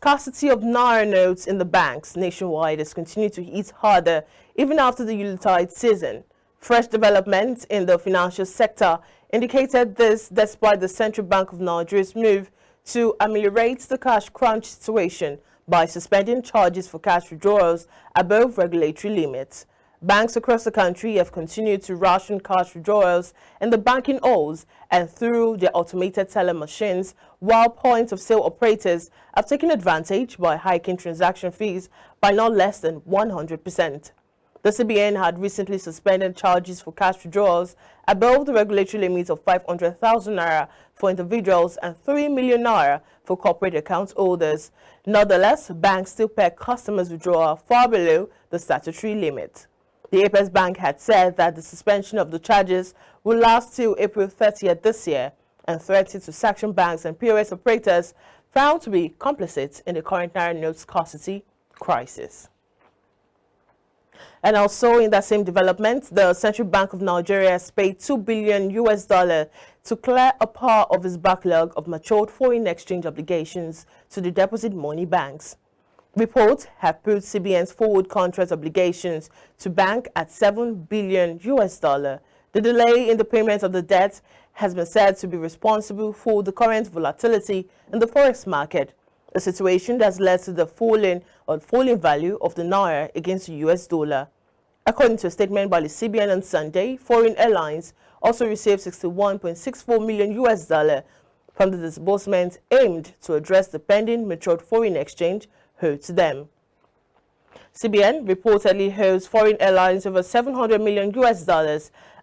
scarcity of Naira notes in the banks nationwide has continued to hit harder even after the Yuletide season. Fresh developments in the financial sector indicated this despite the Central Bank of Nigeria's move to ameliorate the cash crunch situation by suspending charges for cash withdrawals above regulatory limits. Banks across the country have continued to ration cash withdrawals in the banking halls and through their automated teller machines, while point-of-sale operators have taken advantage by hiking transaction fees by not less than 100%. The CBN had recently suspended charges for cash withdrawals above the regulatory limit of 500,000 naira for individuals and 3 million naira for corporate account holders. Nonetheless, banks still pay customers' withdrawal far below the statutory limit. The Apex Bank had said that the suspension of the charges will last till April 30th this year and threatened to sanction banks and POS operators found to be complicit in the current Naira note scarcity crisis. And also in that same development, the Central Bank of Nigeria has paid $2 billion to clear a part of its backlog of matured foreign exchange obligations to the deposit money banks. Reports have put CBN's forward contract obligations to bank at $7 billion. The delay in the payment of the debt has been said to be responsible for the current volatility in the forex market, a situation that has led to the falling value of the Naira against the US dollar. According to a statement by the CBN on Sunday, foreign airlines also received $61.64 million from the disbursement aimed to address the pending matured foreign exchange owed to them. CBN reportedly owes foreign airlines over $700 million.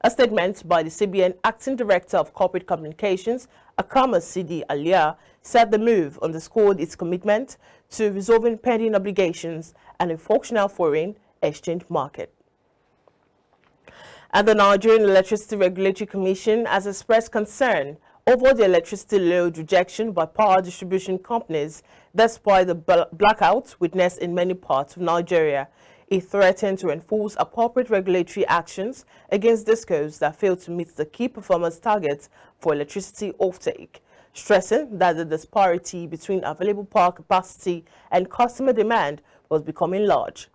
A statement by the CBN Acting Director of Corporate Communications, Akama Sidi Alia, said the move underscored its commitment to resolving pending obligations and a functional foreign exchange market. And the Nigerian Electricity Regulatory Commission has expressed concern over the electricity load rejection by power distribution companies despite the blackouts witnessed in many parts of Nigeria. It threatened to enforce appropriate regulatory actions against discos that failed to meet the key performance targets for electricity offtake, stressing that the disparity between available power capacity and customer demand was becoming large.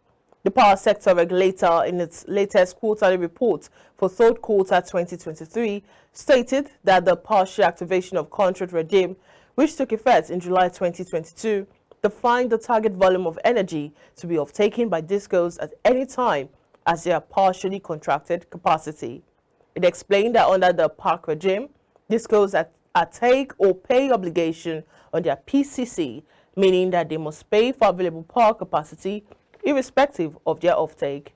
The power sector regulator, in its latest quarterly report for third quarter 2023, stated that the partial activation of contract regime, which took effect in July 2022, defined the target volume of energy to be offtaken by discos at any time as their partially contracted capacity. It explained that under the PAC regime, discos are take or pay obligation on their PCC, meaning that they must pay for available power capacity irrespective of their offtake.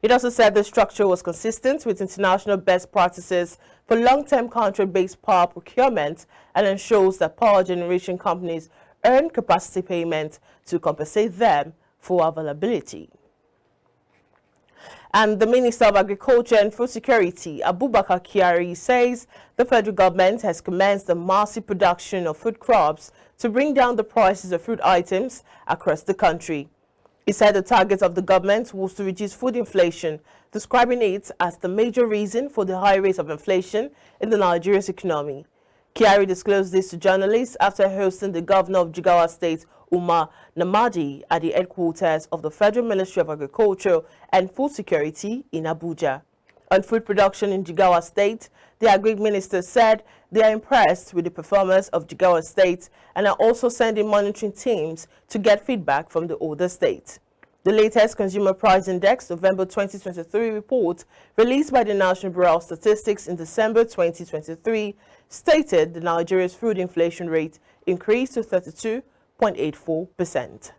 It also said the structure was consistent with international best practices for long-term contract-based power procurement and ensures that power generation companies earn capacity payment to compensate them for availability. And the Minister of Agriculture and Food Security, Abubakar Kyari, says the federal government has commenced the massive production of food crops to bring down the prices of food items across the country. He said the target of the government was to reduce food inflation, describing it as the major reason for the high rate of inflation in the Nigerian economy. Kyari disclosed this to journalists after hosting the governor of Jigawa State, Umar Namadi, at the headquarters of the Federal Ministry of Agriculture and Food Security in Abuja. On food production in Jigawa State, the Agri Minister said they are impressed with the performance of Jigawa State and are also sending monitoring teams to get feedback from the older states. The latest Consumer Price Index November 2023 report, released by the National Bureau of Statistics in December 2023, stated the Nigeria's food inflation rate increased to 32.84%.